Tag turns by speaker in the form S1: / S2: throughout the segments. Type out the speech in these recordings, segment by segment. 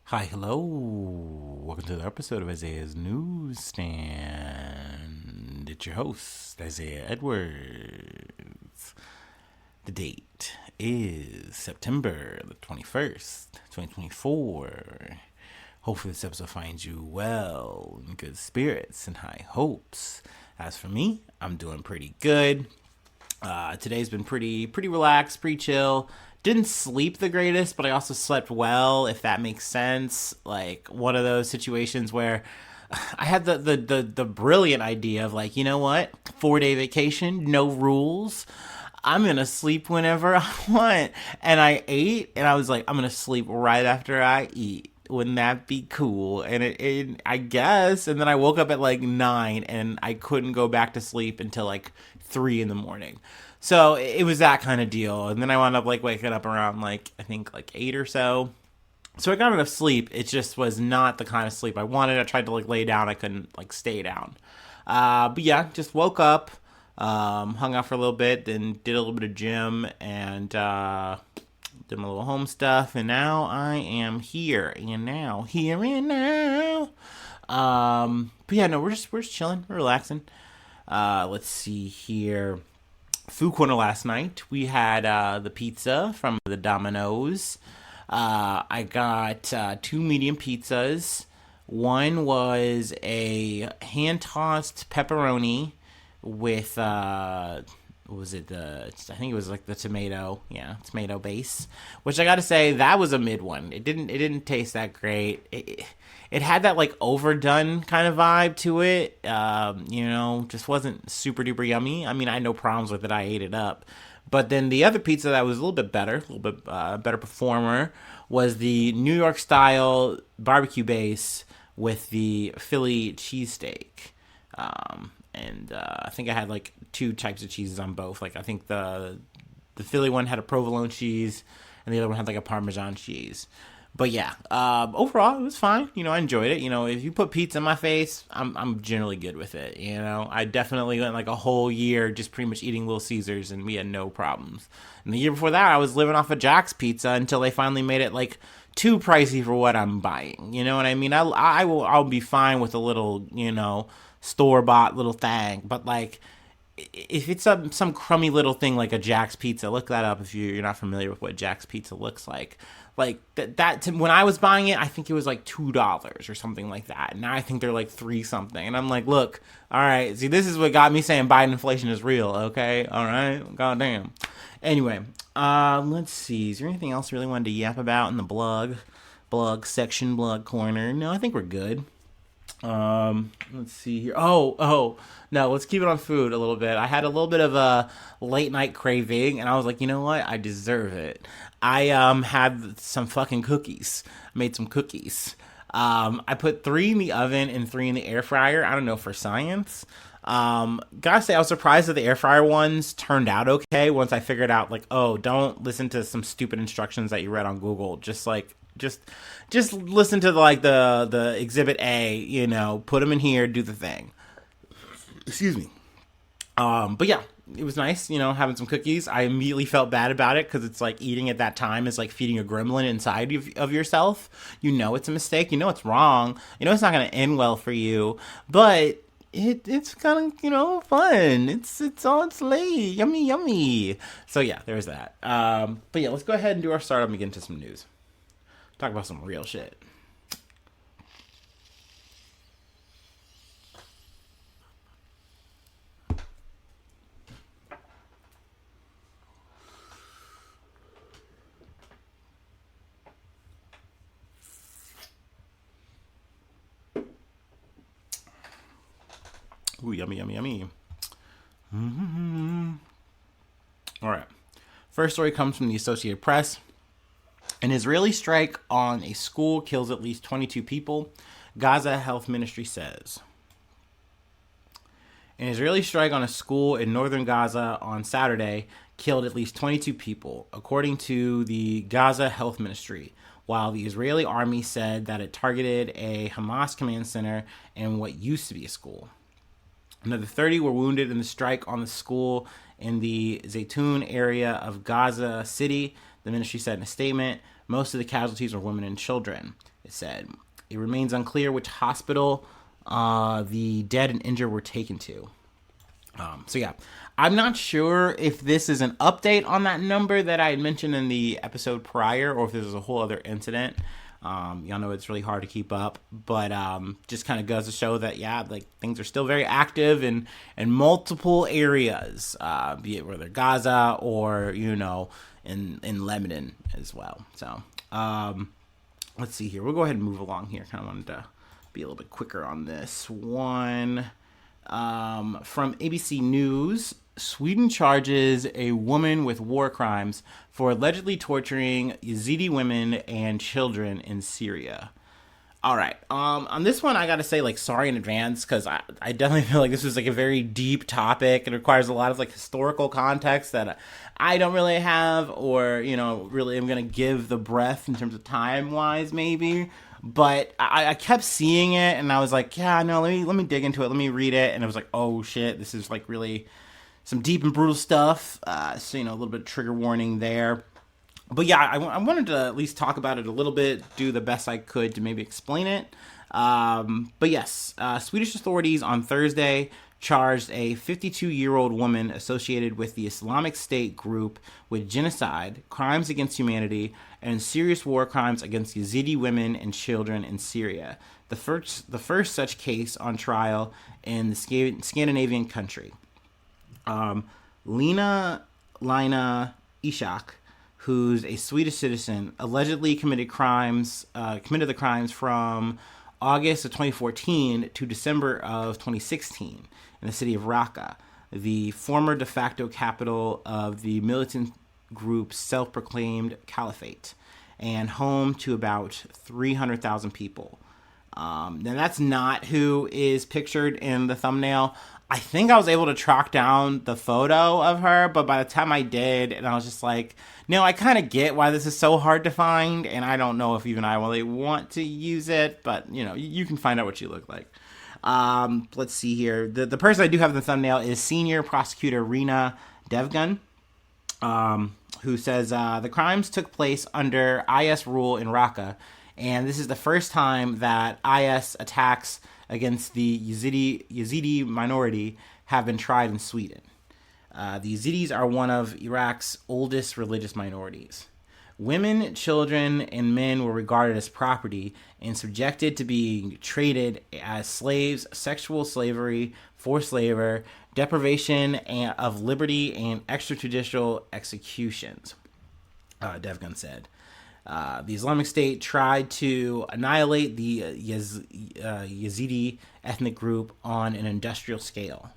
S1: Hi, hello. Welcome to the episode of Isaiah's Newsstand. It's your host, Isaiah Edwards. The date is September the 21st, 2024. Hopefully, this episode finds you well, in good spirits, and high hopes. As for me, I'm doing pretty good. Today's been pretty relaxed, pretty chill. Didn't sleep the greatest, but I also slept well, if that makes sense. Like one of those situations where I had the brilliant idea of like, you know what? 4-day vacation, no rules. I'm gonna sleep whenever I want. And I ate and I was like, I'm gonna sleep right after I eat. Wouldn't that be cool? And I guess. And then I woke up at like 9 and I couldn't go back to sleep until like 3 in the morning. So it was that kind of deal. And then I wound up like waking up around like, I think like 8 or so. So I got enough sleep. It just was not the kind of sleep I wanted. I tried to like lay down. I couldn't like stay down. But yeah, just woke up, hung out for a little bit, then did a little bit of gym and, did my little home stuff, and now I am here and now. But yeah, no, we're just chilling, we're relaxing. Let's see here. Food corner last night. We had the pizza from the Domino's. I got 2 medium pizzas. One was a hand tossed pepperoni with what was it, I think it was like the tomato base, which I gotta say that was a mid one. It didn't taste that great. It had that like overdone kind of vibe to it. Just wasn't super duper yummy. I mean, I had no problems with it. I ate it up. But then the other pizza that was a little bit better, a little bit better performer, was the New York style barbecue base with the Philly cheesesteak. And I think I had like 2 types of cheeses on both. Like I think the Philly one had a provolone cheese, and the other one had like a Parmesan cheese. But yeah, overall it was fine. I enjoyed it. If you put pizza in my face, I'm generally good with it. I definitely went like a whole year just pretty much eating Little Caesars, and we had no problems. And the year before that, I was living off of Jack's Pizza until they finally made it like too pricey for what I'm buying. You know what I mean? I'll be fine with a little, store bought little thing, but like if it's some crummy little thing like a Jack's Pizza, look that up if you're not familiar with what Jack's Pizza looks like. Like when I was buying it, I think it was like $2 or something like that. And now I think they're like 3 something. And I'm like, look, all right, see, this is what got me saying Biden inflation is real. Okay, all right, goddamn. Anyway, let's see. Is there anything else you really wanted to yap about in the blog section, blog corner? No, I think we're good. Let's see here. Oh, no, let's keep it on food a little bit. I had a little bit of a late night craving, and I was like, you know what? I deserve it. I had some fucking cookies. Made some cookies. I put 3 in the oven and 3 in the air fryer. I don't know, for science. Gotta say, I was surprised that the air fryer ones turned out okay once I figured out, like, oh, don't listen to some stupid instructions that you read on Google. Just listen to the exhibit A, put them in here, do the thing. Excuse me. But yeah, it was nice, having some cookies. I immediately felt bad about it because it's like eating at that time is like feeding a gremlin inside of yourself. It's a mistake. It's wrong. It's not going to end well for you, but it's kind of, fun. It's all it's late. Yummy. So yeah, there's that. But yeah, let's go ahead and do our startup and get into some news. Talk about some real shit. Ooh, yummy. Mm-hmm. All right. First story comes from the Associated Press. An Israeli strike on a school kills at least 22 people, Gaza Health Ministry says. An Israeli strike on a school in northern Gaza on Saturday killed at least 22 people, according to the Gaza Health Ministry, while the Israeli army said that it targeted a Hamas command center and what used to be a school. Another 30 were wounded in the strike on the school in the Zaytun area of Gaza City, the ministry said in a statement. Most of the casualties were women and children. It said it remains unclear which hospital the dead and injured were taken to. So yeah, I'm not sure if this is an update on that number that I had mentioned in the episode prior, or if this is a whole other incident. Y'all know it's really hard to keep up, but just kind of goes to show that like things are still very active in multiple areas, be it whether Gaza or in Lebanon as well. So let's see here. We'll go ahead and move along here. Kind of wanted to be a little bit quicker on this one. From ABC News, Sweden charges a woman with war crimes for allegedly torturing Yazidi women and children in Syria. All right. On this one, I got to say, sorry in advance, because I definitely feel like this was, a very deep topic. It requires a lot of, historical context that I don't really have, or, really am going to give the breadth in terms of time-wise, maybe. But I kept seeing it, and I was like, yeah, no, let me dig into it. Let me read it. And it was like, oh, shit, this is, really some deep and brutal stuff. So, a little bit of trigger warning there. But yeah, I wanted to at least talk about it a little bit, do the best I could to maybe explain it. But yes, Swedish authorities on Thursday charged a 52-year-old woman associated with the Islamic State group with genocide, crimes against humanity, and serious war crimes against Yazidi women and children in Syria. The first such case on trial in the Scandinavian country. Lina Ishak, who's a Swedish citizen, allegedly committed the crimes from August of 2014 to December of 2016 in the city of Raqqa, the former de facto capital of the militant group's self-proclaimed caliphate, and home to about 300,000 people. Now, that's not who is pictured in the thumbnail. I think I was able to track down the photo of her, but by the time I did, and I was just like, no, I kind of get why this is so hard to find, and I don't know if even I really want to use it, but, you can find out what you look like. Let's see here. The person I do have in the thumbnail is Senior Prosecutor Rina Devgan, who says the crimes took place under IS rule in Raqqa, and this is the first time that IS attacks against the Yazidi minority have been tried in Sweden. The Yazidis are one of Iraq's oldest religious minorities. Women, children, and men were regarded as property and subjected to being traded as slaves, sexual slavery, forced labor, deprivation of liberty, and extrajudicial executions, Devgan said. The Islamic State tried to annihilate the Yazidi ethnic group on an industrial scale.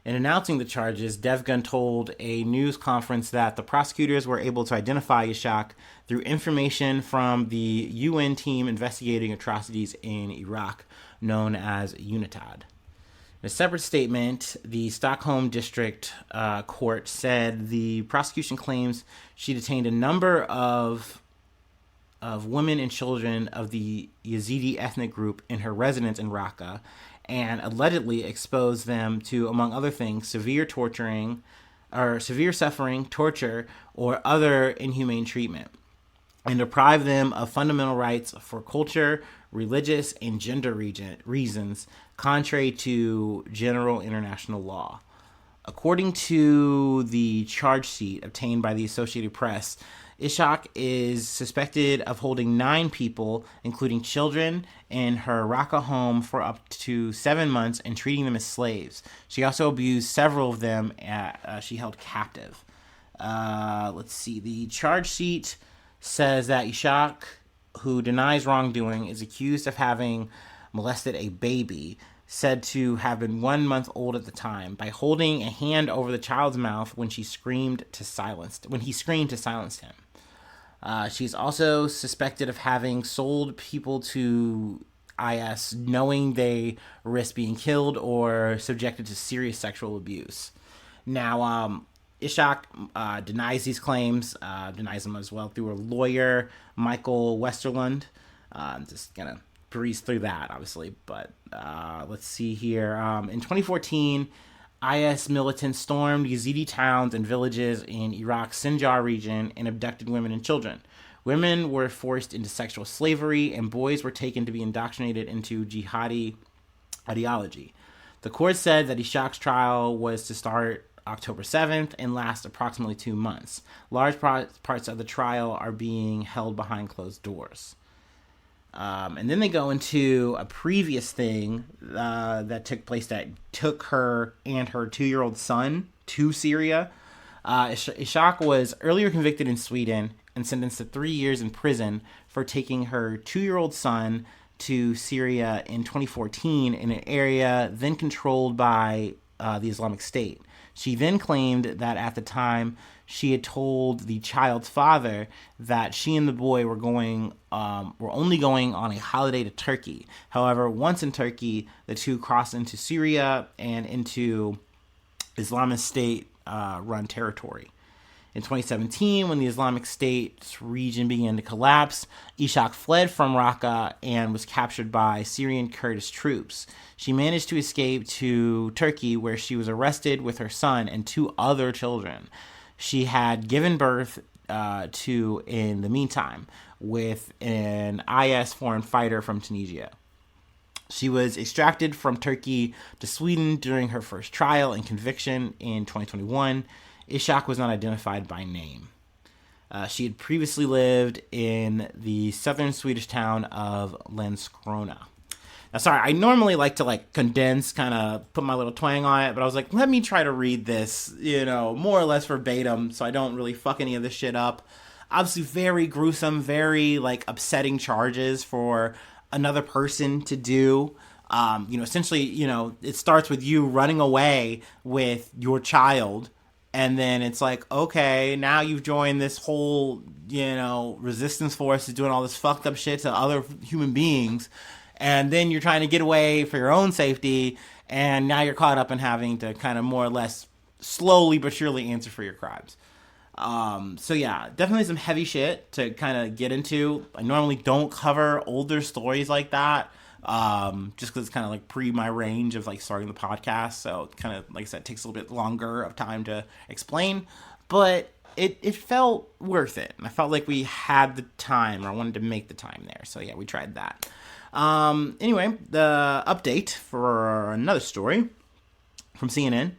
S1: In announcing the charges, Devgan told a news conference that the prosecutors were able to identify Ishak through information from the UN team investigating atrocities in Iraq, known as UNITAD. In a separate statement, the Stockholm District Court said the prosecution claims she detained a number of women and children of the Yazidi ethnic group in her residence in Raqqa, and allegedly exposed them to, among other things, severe suffering, torture, or other inhumane treatment, and deprived them of fundamental rights for culture, religious, and gender reasons, contrary to general international law. According to the charge sheet obtained by the Associated Press, Ishak is suspected of holding 9 people, including children, in her Raqqa home for up to 7 months and treating them as slaves. She also abused several of them she held captive. Let's see. The charge sheet says that Ishak, who denies wrongdoing, is accused of having molested a baby, said to have been 1 month old at the time, by holding a hand over the child's mouth when he screamed to silence him. She's also suspected of having sold people to IS, knowing they risk being killed or subjected to serious sexual abuse. Now, Ishak denies these claims, denies them as well through a lawyer, Michael Westerlund. I'm just going to breeze through that, obviously, but let's see here. In 2014, IS militants stormed Yazidi towns and villages in Iraq's Sinjar region and abducted women and children. Women were forced into sexual slavery, and boys were taken to be indoctrinated into jihadi ideology. The court said that Ishaq's trial was to start October 7th and last approximately 2 months. Large parts of the trial are being held behind closed doors. And then they go into a previous thing that took place that took her and her 2-year-old son to Syria. Ishaq was earlier convicted in Sweden and sentenced to 3 years in prison for taking her 2-year-old son to Syria in 2014 in an area then controlled by the Islamic State. She then claimed that at the time she had told the child's father that she and the boy were only going on a holiday to Turkey. However, once in Turkey, the two crossed into Syria and into Islamic State run territory. In 2017, when the Islamic State's region began to collapse, Ishaq fled from Raqqa and was captured by Syrian Kurdish troops. She managed to escape to Turkey, where she was arrested with her son and 2 other children. She had given birth to in the meantime with an IS foreign fighter from Tunisia. She was extracted from Turkey to Sweden during her first trial and conviction in 2021. Ishaq was not identified by name. She had previously lived in the southern Swedish town of Landskrona. Now, sorry, I normally like to condense, kind of put my little twang on it, but I was like, let me try to read this, more or less verbatim, so I don't really fuck any of this shit up. Obviously, very gruesome, very upsetting charges for another person to do. Essentially, it starts with you running away with your child. And then it's like, okay, now you've joined this whole, resistance force is doing all this fucked up shit to other human beings. And then you're trying to get away for your own safety. And now you're caught up in having to kind of more or less slowly but surely answer for your crimes. So yeah, definitely some heavy shit to kind of get into. I normally don't cover older stories like that. Just because it's kind of pre my range of starting the podcast, so it kind of, like I said, takes a little bit longer of time to explain, but it felt worth it, and I felt like we had the time, or I wanted to make the time there, so yeah, we tried that. Anyway, the update for another story from CNN.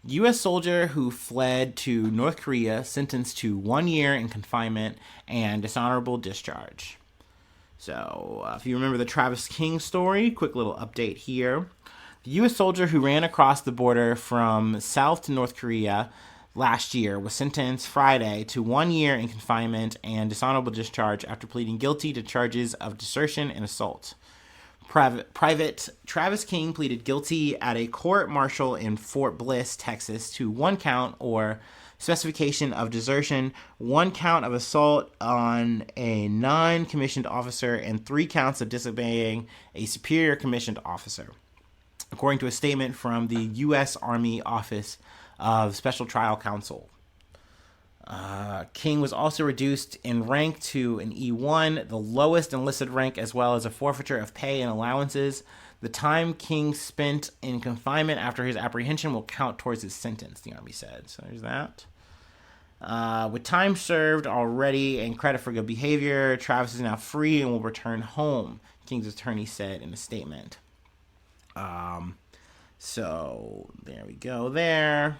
S1: U.S. soldier who fled to North Korea sentenced to 1 year in confinement and dishonorable discharge. So, if you remember the Travis King story, quick little update here. The U.S. soldier who ran across the border from South to North Korea last year was sentenced Friday to 1 year in confinement and dishonorable discharge after pleading guilty to charges of desertion and assault. Private Travis King pleaded guilty at a court-martial in Fort Bliss, Texas, to 1 count or specification of desertion, 1 count of assault on a non-commissioned officer, and 3 counts of disobeying a superior commissioned officer, according to a statement from the U.S. Army Office of Special Trial Counsel. King was also reduced in rank to an E1, the lowest enlisted rank, as well as a forfeiture of pay and allowances. The time King spent in confinement after his apprehension will count towards his sentence, the Army said. So there's that. With time served already and credit for good behavior, Travis is now free and will return home, King's attorney said in a statement. So there we go there.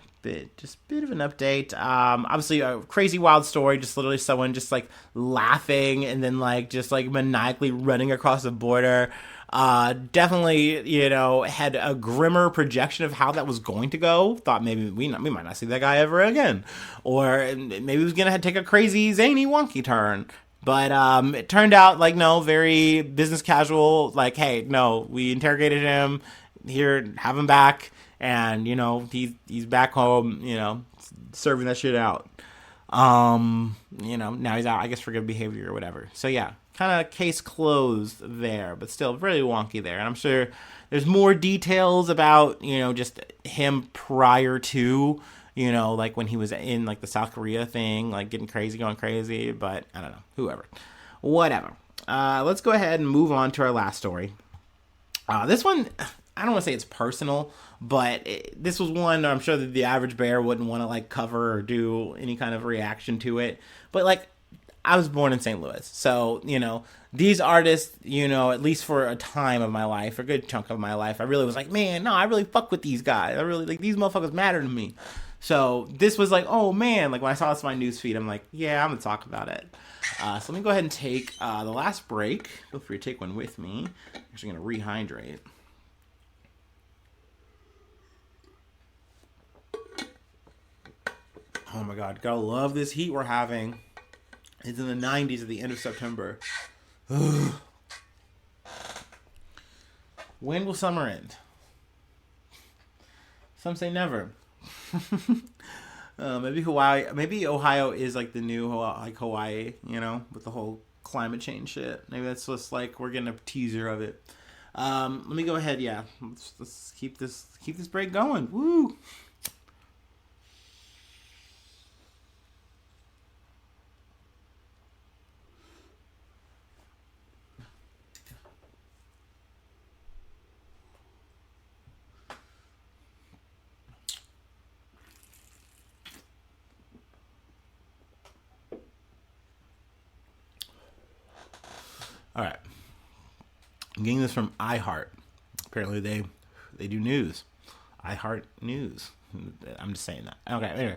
S1: Just a bit of an update. Obviously a crazy wild story, just literally someone just laughing and then just maniacally running across the border. Definitely, had a grimmer projection of how that was going to go. Thought maybe we might not see that guy ever again. Or maybe he was going to take a crazy, zany, wonky turn. But it turned out no, very business casual. Hey, no, we interrogated him. Here, have him back. And, he's back home, serving that shit out. Now he's out, I guess, for good behavior or whatever. So, yeah. Kind of case closed there, but still really wonky there. And I'm sure there's more details about, just him prior to, when he was in the South Korea thing, getting crazy, going crazy, but I don't know, whatever. Let's go ahead and move on to our last story. This one, I don't want to say it's personal, but this was one I'm sure that the average bear wouldn't want to cover or do any kind of reaction to it. But I was born in St. Louis. So, these artists, at least for a time of my life, a good chunk of my life, I really was like, man, no, I really fuck with these guys. I really, like, these motherfuckers matter to me. So this was like, oh man, like when I saw this on my news feed, I'm like, yeah, I'm gonna talk about it. So let me go ahead and take the last break. Feel free to take one with me. I'm actually gonna rehydrate. Oh my god, gotta love this heat we're having. It's in the 90s at the end of September. When will summer end? Some say never. Maybe Hawaii, maybe Ohio is like the new Hawaii, with the whole climate change shit. Maybe that's just like we're getting a teaser of it. Let me go ahead. Yeah, let's keep this break going. Woo! All right. I'm getting this from iHeart. Apparently they do news. iHeart News. I'm just saying that. Okay, anyway.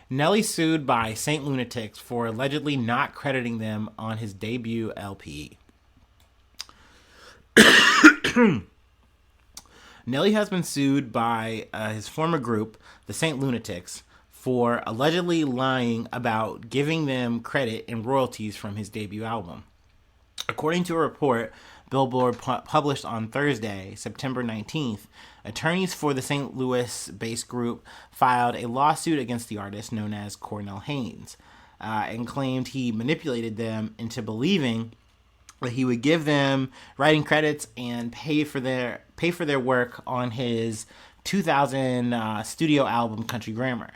S1: Nelly sued by Saint Lunatics for allegedly not crediting them on his debut LP. Nelly has been sued by his former group, the Saint Lunatics, for allegedly lying about giving them credit and royalties from his debut album. According to a report Billboard published on Thursday, September 19th, attorneys for the St. Louis-based group filed a lawsuit against the artist known as Cornell Haynes and claimed he manipulated them into believing that he would give them writing credits and pay for their work on his 2000 studio album Country Grammar.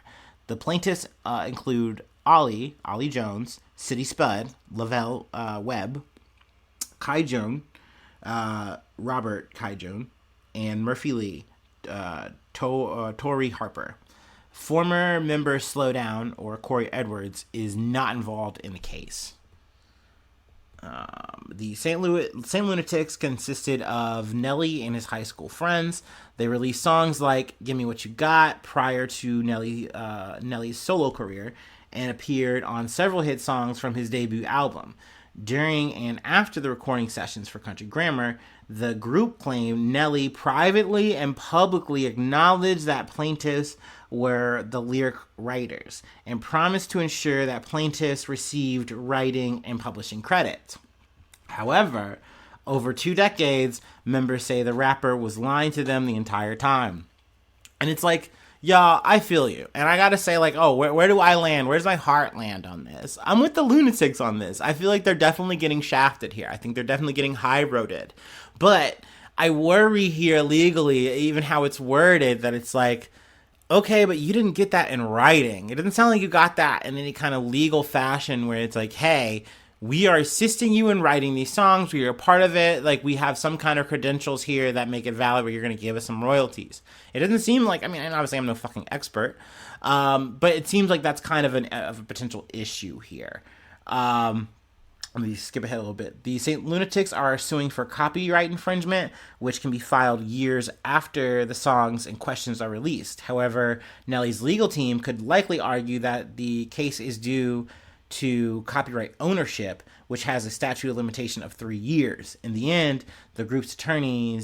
S1: The plaintiffs include Ollie Jones, City Spud, Lavelle Webb, Kai Joan, Robert Kai Joan, and Murphy Lee, Tori Harper. Former member Slowdown, or Corey Edwards, is not involved in the case. The St. Lunatics consisted of Nelly and his high school friends. They released songs like Give Me What You Got prior to Nelly's solo career and appeared on several hit songs from his debut album. During and after the recording sessions for Country Grammar, the group claimed Nelly privately and publicly acknowledged that plaintiffs were the lyric writers and promised to ensure that plaintiffs received writing and publishing credit. However, over 2 decades, members say the rapper was lying to them the entire time. And it's like, y'all, I feel you. And I gotta say, like, oh, where do I land? Where's my heart land on this? I'm with the Lunatics on this. I feel like they're definitely getting shafted here. I think they're definitely getting high-roaded. But I worry here legally, even how it's worded, that it's like, okay, but you didn't get that in writing. It doesn't sound like you got that in any kind of legal fashion where it's like, hey, we are assisting you in writing these songs. We are a part of it. Like, we have some kind of credentials here that make it valid where you're going to give us some royalties. It doesn't seem like, and obviously I'm no fucking expert, but it seems like that's kind of a potential issue here. Let me skip ahead a little bit. The St. Lunatics are suing for copyright infringement, which can be filed years after the songs in questions are released. However, Nelly's legal team could likely argue that the case is due to copyright ownership, which has a statute of limitation of 3 years. In the end, the group's attorney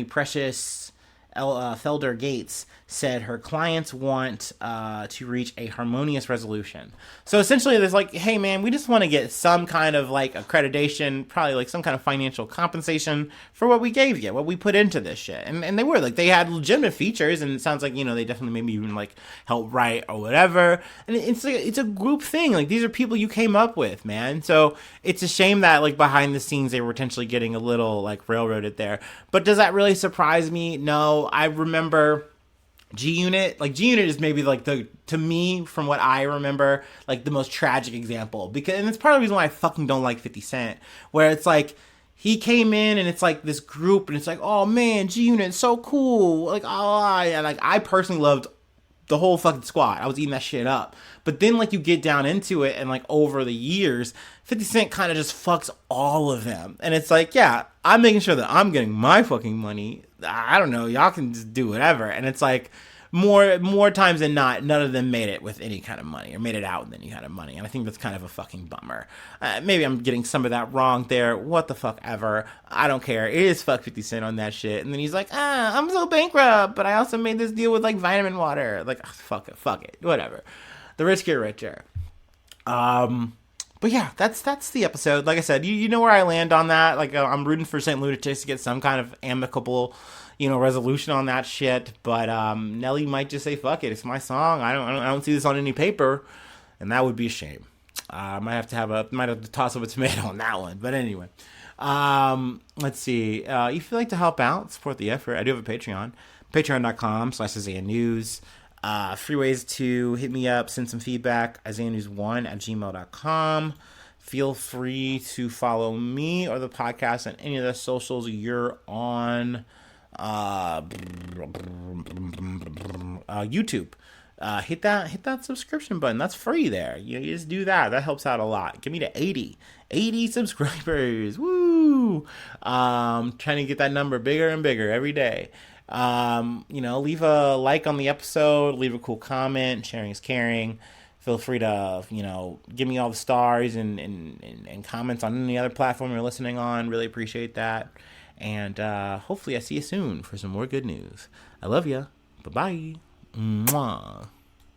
S1: Precious Felder Gates said her clients want to reach a harmonious resolution. So essentially there's like, hey man, we just want to get some kind of like accreditation, probably like some kind of financial compensation for what we gave you, what we put into this shit. And they were like, they had legitimate features, and it sounds like, they definitely maybe even like help write or whatever. And it's like, it's a group thing. Like, these are people you came up with, man. So it's a shame that like behind the scenes they were potentially getting a little like railroaded there. But does that really surprise me? No. I remember G-Unit. Like, G-Unit is maybe like to me, from what I remember, like the most tragic example, and it's part of the reason why I fucking don't like 50 Cent, where it's like he came in and it's like this group and it's like, oh man, G-Unit is so cool, like, oh, and like I personally loved the whole fucking squad. I was eating that shit up. But then, like, you get down into it, and, like, over the years, 50 Cent kind of just fucks all of them. And it's like, yeah, I'm making sure that I'm getting my fucking money. I don't know. Y'all can just do whatever. And it's like, more times than not, none of them made it with any kind of money or made it out with any kind of money. And I think that's kind of a fucking bummer. Maybe I'm getting some of that wrong there. What the fuck ever. I don't care. It is fuck 50 Cent on that shit. And then he's like, I'm so bankrupt, but I also made this deal with, like, vitamin water. Like, fuck it. Whatever. The rich get richer. But yeah, that's the episode. Like I said, you know where I land on that. Like, I'm rooting for St. Lunatics to get some kind of amicable, resolution on that shit. But Nelly might just say, "Fuck it, it's my song. I don't see this on any paper," and that would be a shame. Might have to toss up a tomato on that one. But anyway, let's see. If you'd like to help out, support the effort, I do have a Patreon. Patreon.com/IsaiahNews. Free ways to hit me up, send some feedback, IsaiahNews1@gmail.com. Feel free to follow me or the podcast on any of the socials you're on. YouTube. Hit that subscription button. That's free there. You just do that. That helps out a lot. Get me to 80 subscribers. Woo! Trying to get that number bigger and bigger every day. Leave a like on the episode, leave a cool comment. Sharing is caring. Feel free to, give me all the stars and comments on any other platform you're listening on. Really appreciate that. And hopefully I see you soon for some more good news. I love ya. Bye-bye. Mwah.